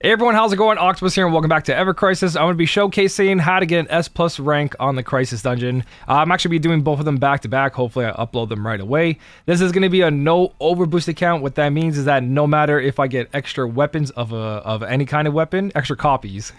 Hey everyone, how's it going? Octopus here and welcome back to evercrisis. I'm going to be showcasing how to get an S plus rank on the crisis dungeon. I'm actually be doing both of them back to back. Hopefully I upload them right away. This is going to be a no overboost account. What that means is that no matter if I get extra weapons of any kind of weapon, extra copies,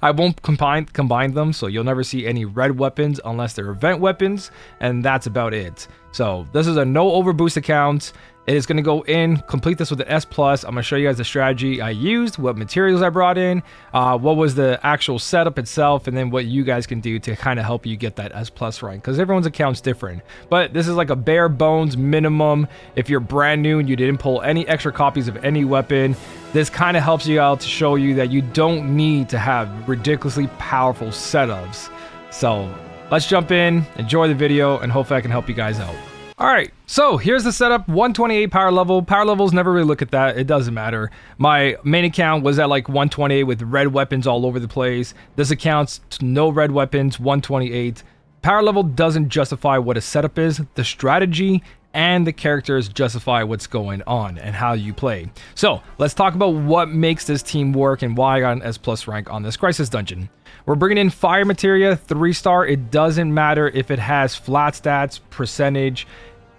I won't combine them, so you'll never see any red weapons unless they're event weapons, and that's about it. So this is a no overboost account. It is going to go in, complete this with an S+. I'm going to show you guys the strategy I used, what materials I brought in, what was the actual setup itself, and then what you guys can do to kind of help you get that S+ rank, because everyone's account's different. But this is like a bare bones minimum. If you're brand new and you didn't pull any extra copies of any weapon, this kind of helps you out to show you that you don't need to have ridiculously powerful setups. So let's jump in, enjoy the video, and hopefully I can help you guys out. Alright, so here's the setup, 128 power level. Power levels, never really look at that, it doesn't matter. My main account was at like 128 with red weapons all over the place. This account's no red weapons, 128. Power level doesn't justify what a setup is. The strategy and the characters justify what's going on and how you play. So let's talk about what makes this team work and why I got an S+ rank on this crisis dungeon. We're bringing in fire materia, 3-star. It doesn't matter if it has flat stats, percentage.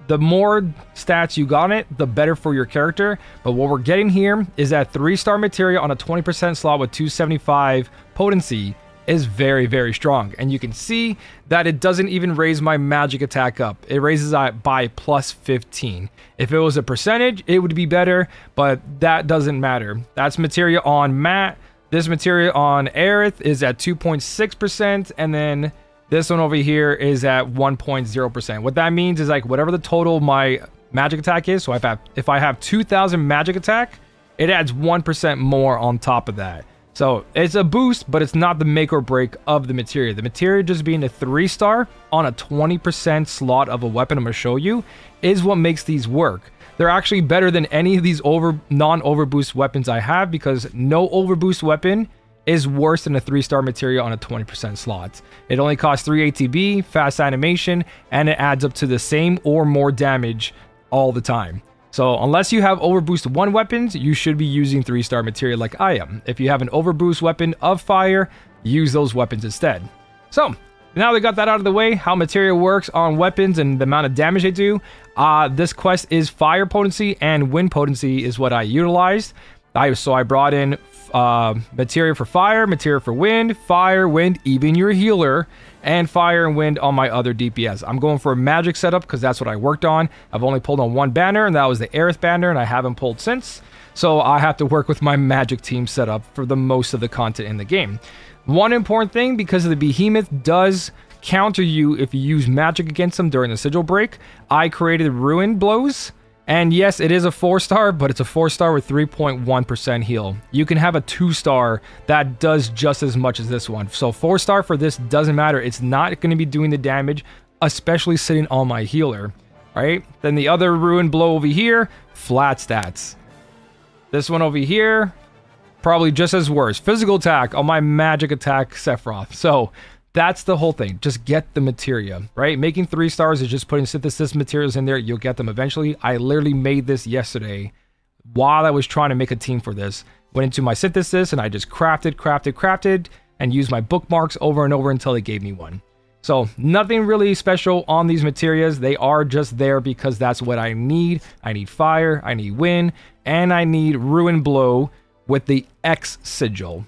The more stats you got on it, the better for your character. But what we're getting here is that 3-star materia on a 20% slot with 275 potency is very, very strong. And you can see that it doesn't even raise my magic attack up. It raises it by plus 15. If it was a percentage, it would be better, but that doesn't matter. That's materia on Matt. This materia on Aerith is at 2.6%, and then this one over here is at 1.0%. What that means is like whatever the total of my magic attack is, so if I have 2,000 magic attack, it adds 1% more on top of that. So it's a boost, but it's not the make or break of the materia. The materia just being a 3-star on a 20% slot of a weapon I'm going to show you is what makes these work. They're actually better than any of these non-overboost weapons I have, because no overboost weapon is worse than a 3-star materia on a 20% slot. It only costs 3 ATB, fast animation, and it adds up to the same or more damage all the time. So unless you have overboost 1 weapons, you should be using 3-star materia like I am. If you have an overboost weapon of fire, use those weapons instead. So now they got that out of the way, how materia works on weapons and the amount of damage they do. This quest is fire potency and wind potency is what I utilized. So I brought in materia for fire, materia for wind, fire, wind, even your healer, and fire and wind on my other DPS. I'm going for a magic setup because that's what I worked on. I've only pulled on 1 banner, and that was the Aerith banner, and I haven't pulled since. So I have to work with my magic team setup for the most of the content in the game. One important thing, because the Behemoth does counter you if you use magic against them during the sigil break, I created ruin blows. And yes, it is a 4-star, but it's a 4-star with 3.1% heal. You can have a 2-star that does just as much as this one. So 4-star for this doesn't matter. It's not going to be doing the damage, especially sitting on my healer. All right. Then the other ruin blow over here, flat stats. This one over here, probably just as worse. Physical attack on my magic attack Sephiroth. So that's the whole thing. Just get the materia, right? Making 3-stars is just putting synthesis materials in there. You'll get them eventually. I literally made this yesterday while I was trying to make a team for this. Went into my synthesis and I just crafted, and used my bookmarks over and over until it gave me one. So nothing really special on these materias. They are just there because that's what I need. I need fire, I need wind, and I need ruin blow with the X sigil.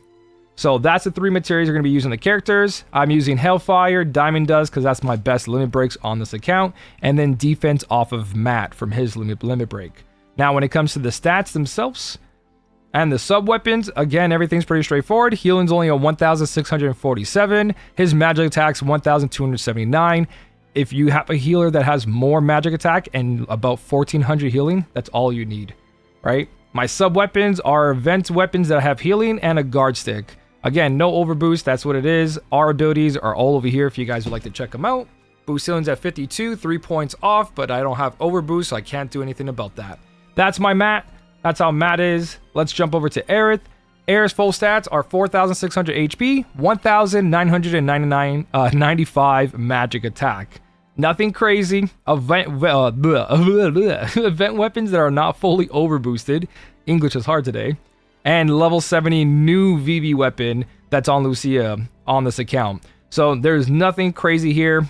So that's the 3 materials you're going to be using the characters. I'm using Hellfire, Diamond Dust, because that's my best limit breaks on this account, and then defense off of Matt from his limit break. Now, when it comes to the stats themselves and the sub-weapons, again, everything's pretty straightforward. Healing's only a 1,647. His magic attack's 1,279. If you have a healer that has more magic attack and about 1,400 healing, that's all you need, right? My sub-weapons are event weapons that have healing and a guard stick. Again, no overboost, that's what it is. Our abilities are all over here if you guys would like to check them out. Boost ceiling's at 52, 3 points off, but I don't have overboost, so I can't do anything about that. That's my Matt. That's how Matt is. Let's jump over to Aerith. Aerith's full stats are 4,600 HP, 1,995 magic attack. Nothing crazy. Event weapons that are not fully overboosted. English is hard today. and level 70 new VV weapon that's on Lucia on this account. So there's nothing crazy here.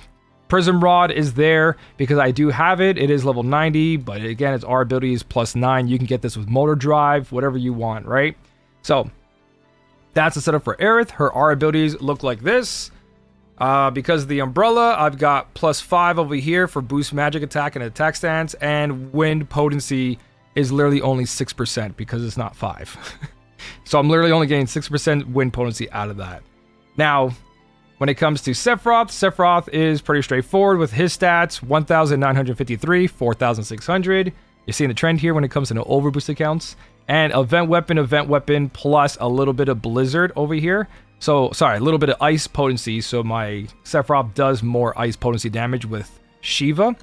Prism Rod is there because I do have it. It is level 90, but again, its R ability is +9. You can get this with motor drive, whatever you want, right? So that's the setup for Aerith. Her R abilities look like this. Because of the umbrella, I've got +5 over here for boost magic attack and attack stance, and wind potency is literally only 6% because it's not 5. So I'm literally only getting 6% wind potency out of that. Now, when it comes to Sephiroth, Sephiroth is pretty straightforward with his stats: 1,953, 4,600. You're seeing the trend here when it comes to no overboost accounts. And event weapon, plus a little bit of blizzard over here. So, sorry, a little bit of ice potency. So my Sephiroth does more ice potency damage with Shiva,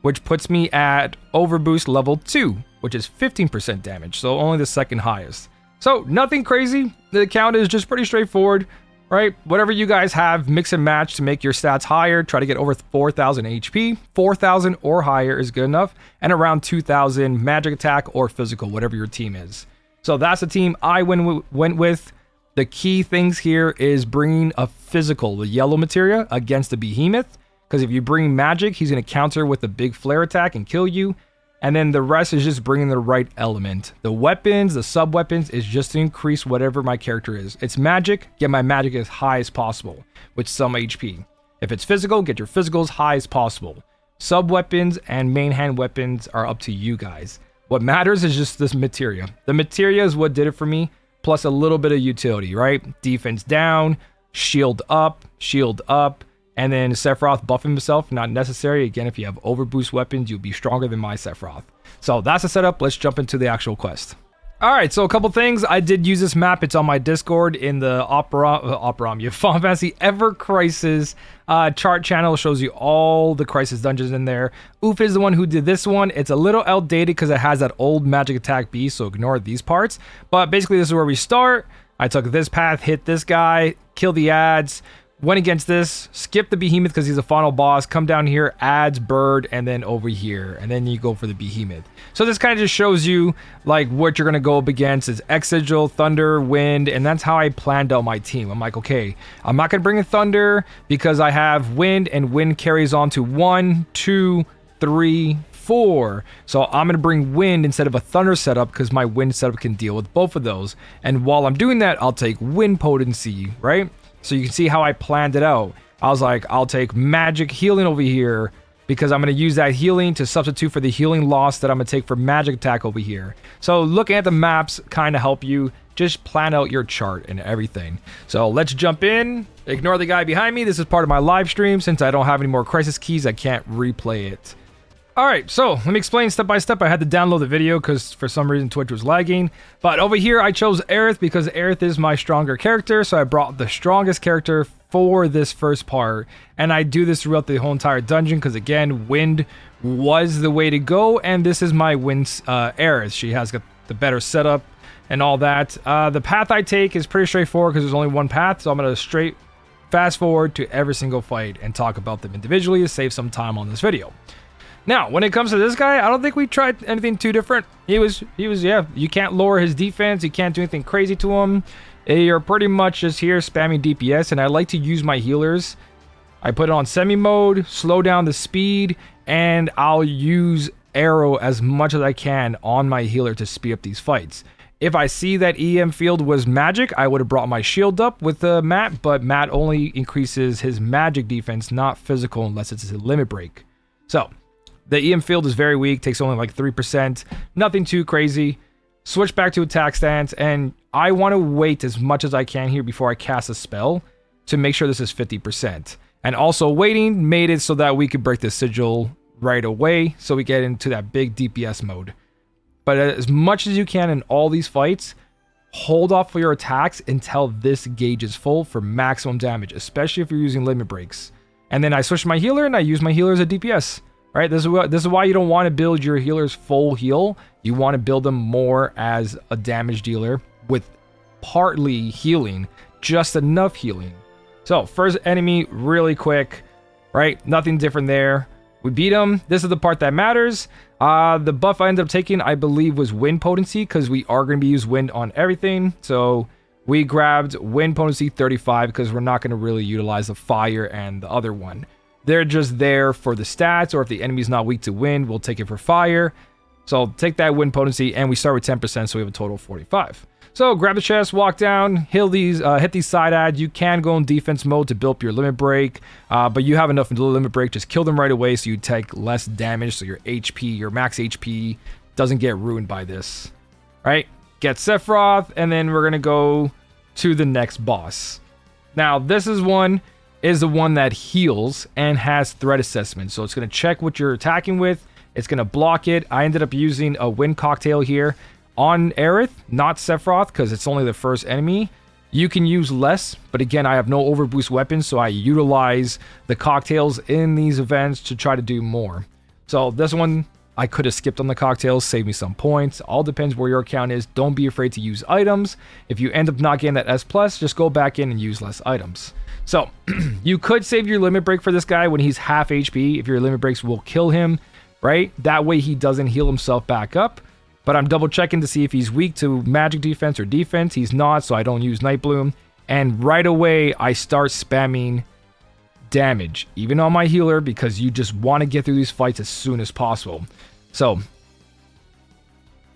which puts me at overboost level 2, which is 15% damage. So only the second highest. So nothing crazy. The account is just pretty straightforward. Right, whatever you guys have, mix and match to make your stats higher. Try to get over 4,000 HP. 4,000 or higher is good enough. And around 2,000 magic attack or physical, whatever your team is. So that's the team I went with. The key things here is bringing a physical, the yellow materia, against the Behemoth. Because if you bring magic, he's going to counter with a big flare attack and kill you. And then the rest is just bringing the right element. The weapons, the sub-weapons, is just to increase whatever my character is. It's magic, get my magic as high as possible with some HP. If it's physical, get your physical as high as possible. Sub-weapons and main hand weapons are up to you guys. What matters is just this materia. The materia is what did it for me, plus a little bit of utility, right? Defense down, shield up, and then Sephiroth buff himself, not necessary. Again, if you have overboost weapons, you'll be stronger than my Sephiroth. So that's the setup. Let's jump into the actual quest. All right, so a couple things. I did use this map. It's on my Discord in the Final Fantasy Ever Crisis chart channel. It shows you all the Crisis dungeons in there. Oof is the one who did this one. It's a little outdated because it has that old magic attack B, so ignore these parts. But basically, this is where we start. I took this path, hit this guy, kill the ads. Went against this, skip the Behemoth because he's a final boss, come down here, adds bird, and then over here, and then you go for the Behemoth. So this kind of just shows you like what you're going to go up against. It's X Sigil, Thunder, Wind, and that's how I planned out my team. I'm like, okay, I'm not going to bring in Thunder because I have Wind, and Wind carries on to 1, 2, 3, 4. So I'm going to bring Wind instead of a Thunder setup because my Wind setup can deal with both of those. And while I'm doing that, I'll take Wind potency, right? So you can see how I planned it out. I was like, I'll take magic healing over here because I'm going to use that healing to substitute for the healing loss that I'm going to take for magic attack over here. So looking at the maps kind of help you just plan out your chart and everything. So let's jump in. Ignore the guy behind me. This is part of my live stream. Since I don't have any more crisis keys, I can't replay it. Alright, so let me explain step by step. I had to download the video because for some reason Twitch was lagging. But over here I chose Aerith because Aerith is my stronger character. So I brought the strongest character for this first part. And I do this throughout the whole entire dungeon because again, Wind was the way to go. And this is my Wind Aerith. She has got the better setup and all that. The path I take is pretty straightforward because there's only one path. So I'm going to fast forward to every single fight and talk about them individually to save some time on this video. Now, when it comes to this guy, I don't think we tried anything too different. He was, yeah, you can't lower his defense. You can't do anything crazy to him. You're pretty much just here spamming DPS, and I like to use my healers. I put it on semi mode, slow down the speed, and I'll use arrow as much as I can on my healer to speed up these fights. If I see that EM field was magic, I would have brought my shield up with Matt, but Matt only increases his magic defense, not physical, unless it's a limit break. So the EM field is very weak, takes only like 3%, nothing too crazy. Switch back to attack stance, and I want to wait as much as I can here before I cast a spell to make sure this is 50%. And also waiting made it so that we could break the sigil right away, so we get into that big DPS mode. But as much as you can in all these fights, hold off for your attacks until this gauge is full for maximum damage, especially if you're using limit breaks. And then I switch my healer, and I use my healer as a DPS. Right, this is why you don't want to build your healers full heal. You want to build them more as a damage dealer with partly healing, just enough healing. So first enemy, really quick, right? Nothing different there. We beat him. This is the part that matters. The buff I ended up taking, I believe, was wind potency, because we are going to be using wind on everything. So we grabbed wind potency 35 because we're not going to really utilize the fire and the other one. They're just there for the stats, or if the enemy's not weak to wind, we'll take it for fire. So I'll take that wind potency, and we start with 10%, so we have a total of 45. So grab the chest, walk down, hit these side ads. You can go in defense mode to build up your limit break, but you have enough in the limit break. Just kill them right away so you take less damage, so your HP, your max HP, doesn't get ruined by this. Right? Get Sephiroth, and then we're going to go to the next boss. Now, this is the one that heals and has threat assessment. So it's going to check what you're attacking with. It's going to block it. I ended up using a wind cocktail here on Aerith, not Sephiroth, because it's only the first enemy. You can use less, but again, I have no overboost weapons, so I utilize the cocktails in these events to try to do more. So this one, I could have skipped on the cocktails, save me some points. All depends where your account is. Don't be afraid to use items. If you end up not getting that S+, just go back in and use less items. So, you could save your limit break for this guy when he's half HP, if your limit breaks will kill him, right? That way he doesn't heal himself back up. But I'm double checking to see if he's weak to magic defense or defense. He's not, so I don't use Night Bloom. And right away, I start spamming damage, even on my healer, because you just want to get through these fights as soon as possible. So,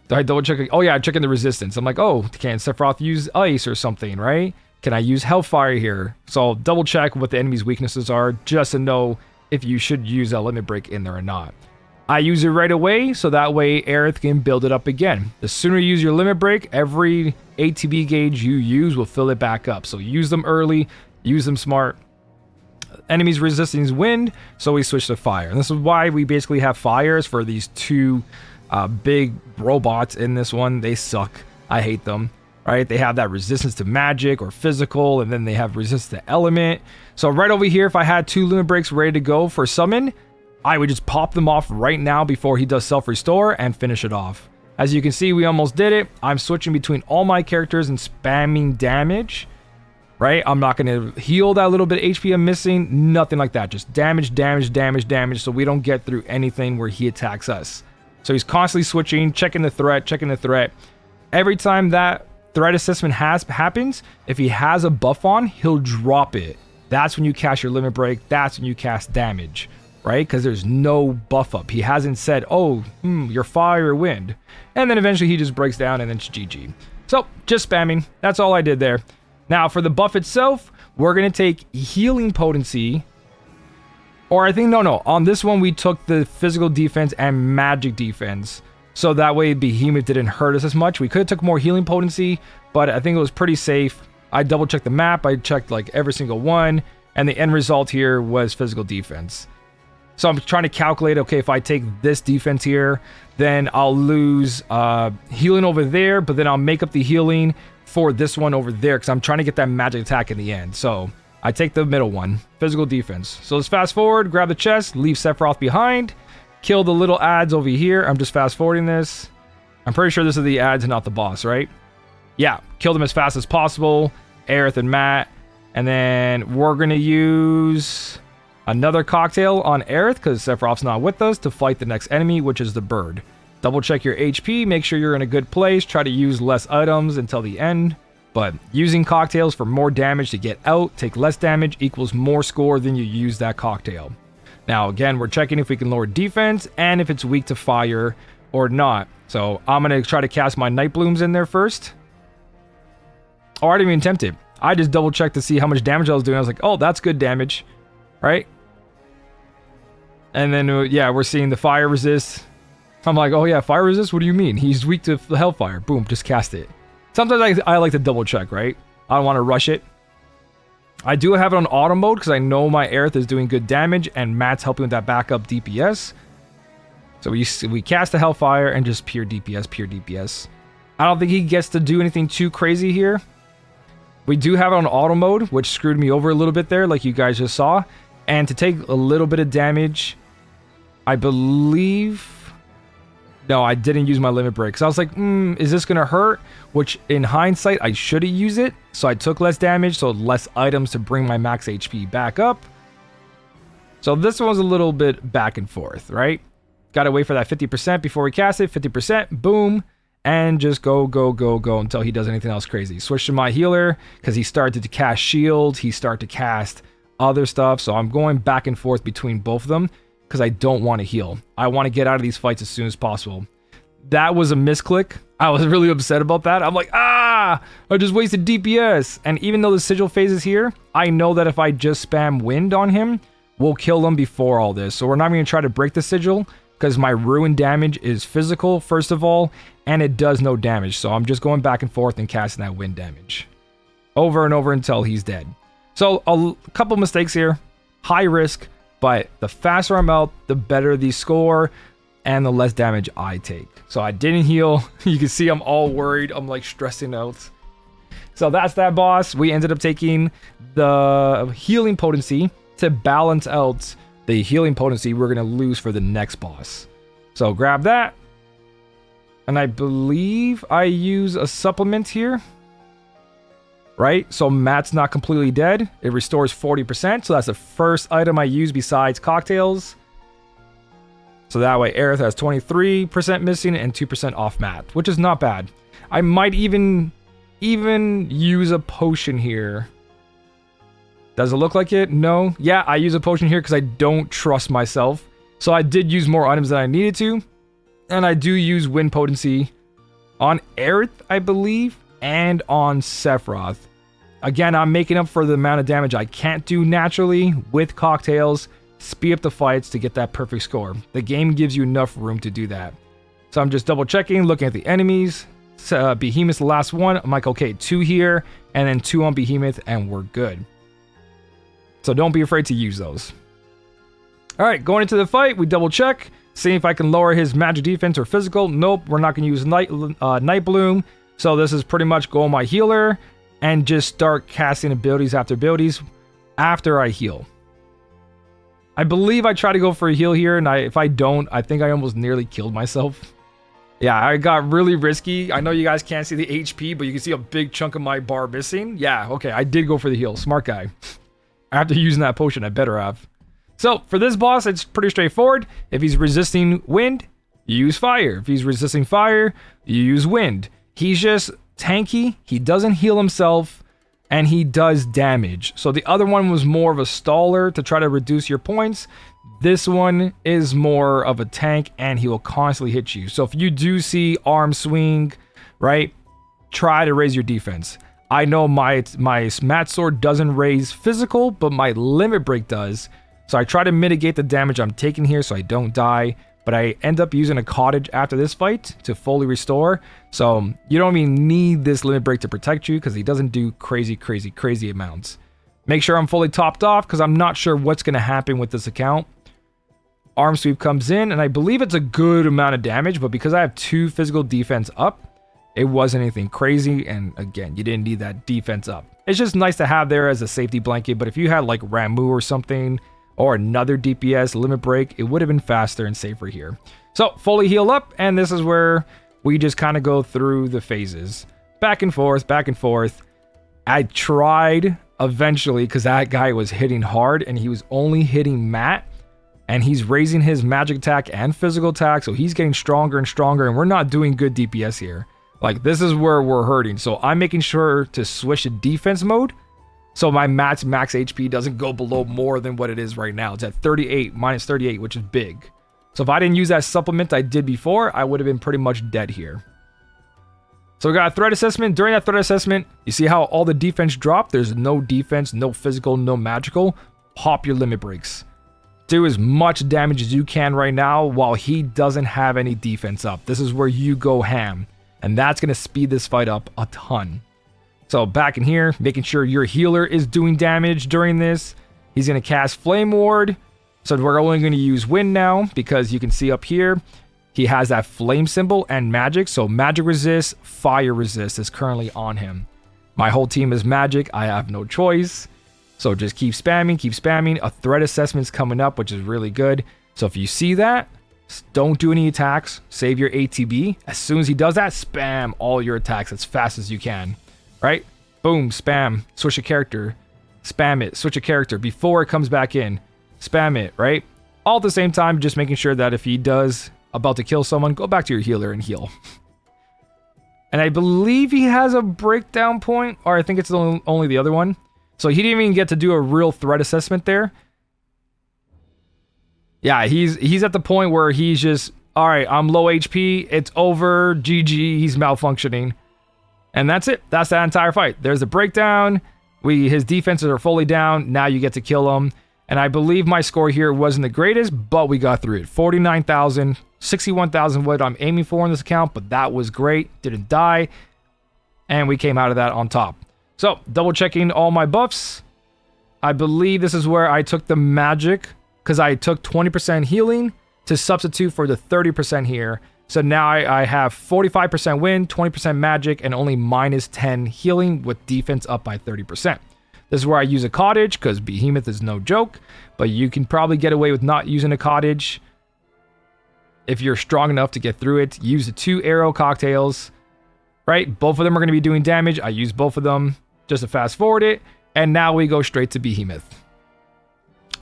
I double check. Oh yeah, I'm checking the resistance. I'm like, oh, can Sephiroth use ice or something, right? Can I use Hellfire here? So I'll double check what the enemy's weaknesses are, just to know if you should use a limit break in there or not. I use it right away, so that way Aerith can build it up again. The sooner you use your limit break, every ATB gauge you use will fill it back up. So use them early, use them smart. Enemies resisting wind, so we switch to fire. And this is why we basically have fires for these two big robots in this one. They suck. I hate them. Right? They have that resistance to magic or physical, and then they have resistance to element. So right over here, if I had 2 limit breaks ready to go for summon, I would just pop them off right now before he does self-restore and finish it off. As you can see, we almost did it. I'm switching between all my characters and spamming damage. Right? I'm not going to heal that little bit of HP I'm missing. Nothing like that. Just damage, damage, damage, damage, so we don't get through anything where he attacks us. So he's constantly switching, checking the threat, checking the threat. Every time that threat assessment happens, if he has a buff on, he'll drop it. That's when you cast your limit break. That's when you cast damage. Right? Because there's no buff up. He hasn't said, oh, you're fire or wind. And then eventually he just breaks down and then it's GG. So, just spamming. That's all I did there. Now, for the buff itself, we're going to take healing potency. Or I think, no. On this one, we took the physical defense and magic defense. So that way Behemoth didn't hurt us as much. We could have took more healing potency, but I think it was pretty safe. I double checked the map. I checked like every single one. And the end result here was physical defense. So I'm trying to calculate, okay, if I take this defense here, then I'll lose healing over there, but then I'll make up the healing for this one over there, because I'm trying to get that magic attack in the end. So I take the middle one, physical defense. So let's fast forward, grab the chest, leave Sephiroth behind, kill the little ads over here. I'm just fast forwarding this. I'm pretty sure this is the ads and not the boss, right? Yeah, kill them as fast as possible, Aerith and Matt. And then we're going to use another cocktail on Aerith, because Sephiroth's not with us, to fight the next enemy, which is the bird. Double check your HP, make sure you're in a good place, try to use less items until the end. But using cocktails for more damage to get out, take less damage, equals more score than you use that cocktail. Now again, we're checking if we can lower defense, and if it's weak to fire or not. So I'm going to try to cast my Night Blooms in there first. Oh, I didn't even attempt it. I just double checked to see how much damage I was doing. I was like, oh, that's good damage. Right? And then, yeah, we're seeing the fire resist. I'm like, oh yeah, fire resist? What do you mean? He's weak to the hellfire. Boom, just cast it. Sometimes I like to double check, right? I don't want to rush it. I do have it on auto mode because I know my Aerith is doing good damage and Matt's helping with that backup DPS. So we cast the hellfire and just pure DPS, pure DPS. I don't think he gets to do anything too crazy here. We do have it on auto mode, which screwed me over a little bit there, like you guys just saw. And to take a little bit of damage, I believe... No, I didn't use my limit break. So I was like, is this going to hurt? Which, in hindsight, I should have used it. So I took less damage, so less items to bring my max HP back up. So this one's a little bit back and forth, right? Gotta wait for that 50% before we cast it. 50%, boom. And just go until he does anything else crazy. Switch to my healer because he started to cast shield. He started to cast other stuff. So I'm going back and forth between both of them because I don't want to heal. I want to get out of these fights as soon as possible. That was a misclick. I was really upset about that. I'm like, I just wasted DPS. And even though the sigil phase is here, I know that if I just spam wind on him, we'll kill him before all this. So we're not going to try to break the sigil because my ruin damage is physical, first of all, and it does no damage. So I'm just going back and forth and casting that wind damage over and over until he's dead. So a couple mistakes here. High risk, but the faster I'm out, the better the score and the less damage I take. So I didn't heal. You can see I'm all worried. I'm like stressing out. So that's that boss. We ended up taking the healing potency to balance out the healing potency we're going to lose for the next boss. So grab that. And I believe I use a supplement here. Right? So Matt's not completely dead. It restores 40%. So that's the first item I use besides cocktails. So that way Aerith has 23% missing and 2% off Matt, which is not bad. I might even use a potion here. Does it look like it? No. Yeah, I use a potion here because I don't trust myself. So I did use more items than I needed to. And I do use wind potency on Aerith, I believe, and on Sephiroth. Again, I'm making up for the amount of damage I can't do naturally with cocktails. Speed up the fights to get that perfect score. The game gives you enough room to do that. So I'm just double checking, looking at the enemies. Behemoth's the last one. I'm like, okay, 2 here, and then 2 on Behemoth, and we're good. So don't be afraid to use those. Alright, going into the fight, we double check. See if I can lower his magic defense or physical. Nope, we're not going to use Night Bloom. So this is pretty much go on my healer and just start casting abilities after I heal. I believe I try to go for a heal here, and if I don't, I think I almost nearly killed myself. Yeah, I got really risky. I know you guys can't see the HP, but you can see a big chunk of my bar missing. Yeah, okay, I did go for the heal. Smart guy. After using that potion, I better have. So, for this boss, it's pretty straightforward. If he's resisting wind, you use fire. If he's resisting fire, you use wind. He's just tanky, he doesn't heal himself, and he does damage. So the other one was more of a staller to try to reduce your points. This one is more of a tank, and he will constantly hit you. So if you do see arm swing, right, try to raise your defense. I know my Mat Sword doesn't raise physical, but my Limit Break does. So I try to mitigate the damage I'm taking here so I don't die. But I end up using a cottage after this fight to fully restore. So you don't even need this Limit Break to protect you because he doesn't do crazy amounts. Make sure I'm fully topped off because I'm not sure what's going to happen with this account. Arm Sweep comes in and I believe it's a good amount of damage. But because I have 2 physical defense up, it wasn't anything crazy. And again, you didn't need that defense up. It's just nice to have there as a safety blanket. But if you had like Ramu or something, or another DPS Limit Break, it would have been faster and safer here. So fully heal up, and this is where we just kind of go through the phases. Back and forth. I tried eventually, because that guy was hitting hard, and he was only hitting Matt, and he's raising his magic attack and physical attack, so he's getting stronger and stronger, and we're not doing good DPS here. Like, this is where we're hurting. So I'm making sure to switch to defense mode, so my Matt's max HP doesn't go below more than what it is right now. It's at 38, minus 38, which is big. So if I didn't use that supplement I did before, I would have been pretty much dead here. So we got a threat assessment. During that threat assessment, you see how all the defense dropped? There's no defense, no physical, no magical. Pop your Limit Breaks. Do as much damage as you can right now while he doesn't have any defense up. This is where you go ham. And that's going to speed this fight up a ton. So back in here, making sure your healer is doing damage during this. He's going to cast Flame Ward. So we're only going to use wind now because you can see up here, he has that flame symbol and magic. So magic resist, fire resist is currently on him. My whole team is magic. I have no choice. So just keep spamming. A threat assessment's coming up, which is really good. So if you see that, don't do any attacks. Save your ATB. As soon as he does that, spam all your attacks as fast as you can. Right? Boom, spam, switch a character, spam it, switch a character before it comes back in. spam it, right? All at the same time, just making sure that if he does about to kill someone, go back to your healer and heal. And I believe he has a breakdown point, or I think it's only the other one. So he didn't even get to do a real threat assessment there. Yeah, he's at the point where he's just, all right, I'm low HP, it's over, GG, he's malfunctioning. And that's it. That's that entire fight. There's a breakdown. His defenses are fully down. Now you get to kill him. And I believe my score here wasn't the greatest, but we got through it. 49,000, 61,000 what I'm aiming for in this account, but that was great. Didn't die. And we came out of that on top. So, double checking all my buffs. I believe this is where I took the magic, because I took 20% healing to substitute for the 30% here. So now I have 45% wind, 20% magic, and only minus 10 healing with defense up by 30%. This is where I use a cottage, because Behemoth is no joke, but you can probably get away with not using a cottage if you're strong enough to get through it. Use the 2 arrow cocktails, right? Both of them are going to be doing damage. I use both of them just to fast forward it, and now we go straight to Behemoth.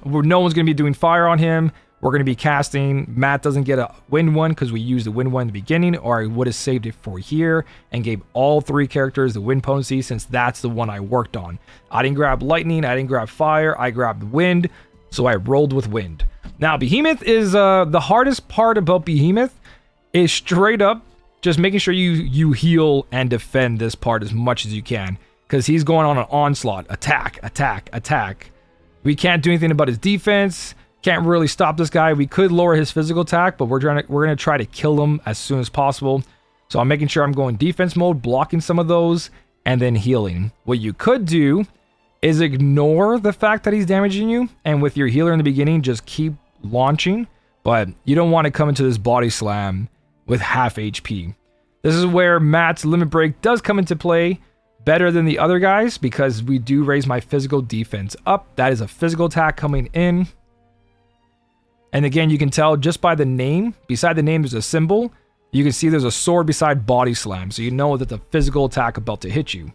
No one's going to be doing fire on him. We're going to be casting. Matt doesn't get a wind one because we used the wind one in the beginning, or I would have saved it for here and gave all 3 characters the wind potency, since that's the one I worked on. I didn't grab lightning, I didn't grab fire, I grabbed wind, so I rolled with wind. Now, Behemoth is the hardest part about Behemoth is straight up just making sure you heal and defend this part as much as you can, because he's going on an onslaught, attack, attack, attack. We can't do anything about his defense. Can't really stop this guy. We could lower his physical attack, but we're gonna try to kill him as soon as possible. So I'm making sure I'm going defense mode, blocking some of those, and then healing. What you could do is ignore the fact that he's damaging you, and with your healer in the beginning, just keep launching. But you don't want to come into this body slam with half HP. This is where Matt's limit break does come into play better than the other guys, because we do raise my physical defense up. That is a physical attack coming in. And again, you can tell just by the name, beside the name there's a symbol. You can see there's a sword beside body slam, so you know that the physical attack about to hit you.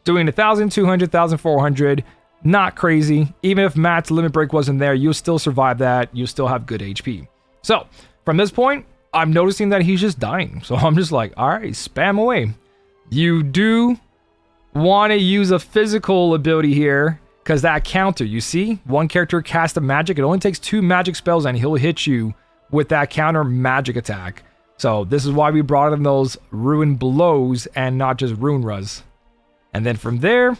Doing 1,200, 1,400, not crazy. Even if Matt's limit break wasn't there, you'll still survive that. You'll still have good HP. So, from this point, I'm noticing that he's just dying. So I'm just like, all right, spam away. You do want to use a physical ability here, because that counter, you see, one character cast a magic. It only takes 2 magic spells and he'll hit you with that counter magic attack. So this is why we brought in those ruin blows and not just rune ruz. And then from there,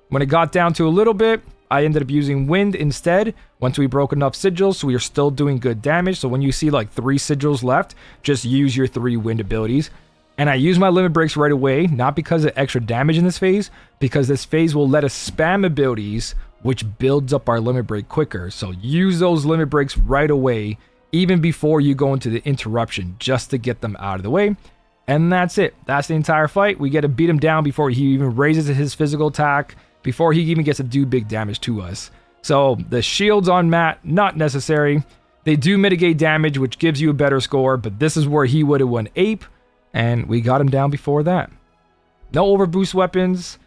when it got down to a little bit, I ended up using wind instead once we broke enough sigils, so we are still doing good damage. So when you see like 3 sigils left, just use your 3 wind abilities. And I use my limit breaks right away, not because of extra damage in this phase, because this phase will let us spam abilities, which builds up our limit break quicker. So use those limit breaks right away, even before you go into the interruption, just to get them out of the way. And that's it. That's the entire fight. We get to beat him down before he even raises his physical attack, before he even gets to do big damage to us. So the shields on Matt, not necessary. They do mitigate damage, which gives you a better score, but this is where he would have won ape. And we got him down before that. No overboost weapons,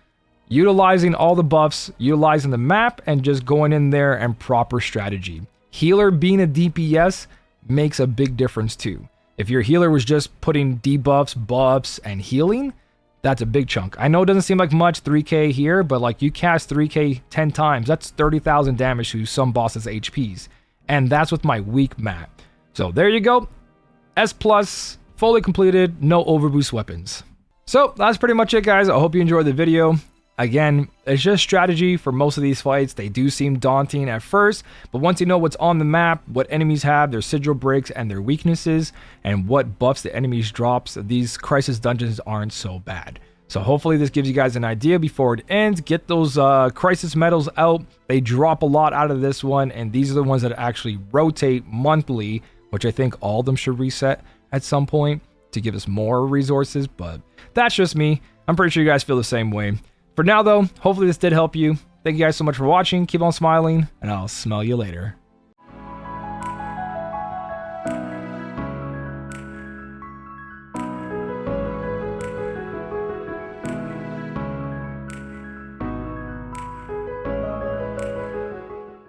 utilizing all the buffs, utilizing the map, and just going in there and proper strategy. Healer being a DPS makes a big difference too. If your healer was just putting debuffs, buffs, and healing, that's a big chunk. I know it doesn't seem like much, 3k here, but like you cast 3k 10 times, that's 30,000 damage to some bosses' HPs. And that's with my weak map. So there you go. S+. Fully completed, no overboost weapons. So that's pretty much it, guys. I hope you enjoyed the video. Again, it's just strategy for most of these fights. They do seem daunting at first, but once you know what's on the map, what enemies have, their sigil breaks and their weaknesses, and what buffs the enemies drops, these crisis dungeons aren't so bad. So hopefully this gives you guys an idea before it ends. Get those crisis medals out. They drop a lot out of this one, and these are the ones that actually rotate monthly, which I think all of them should reset at some point to give us more resources, but that's just me. I'm pretty sure you guys feel the same way. For now though, hopefully this did help you. Thank you guys so much for watching. Keep on smiling, and I'll smell you later.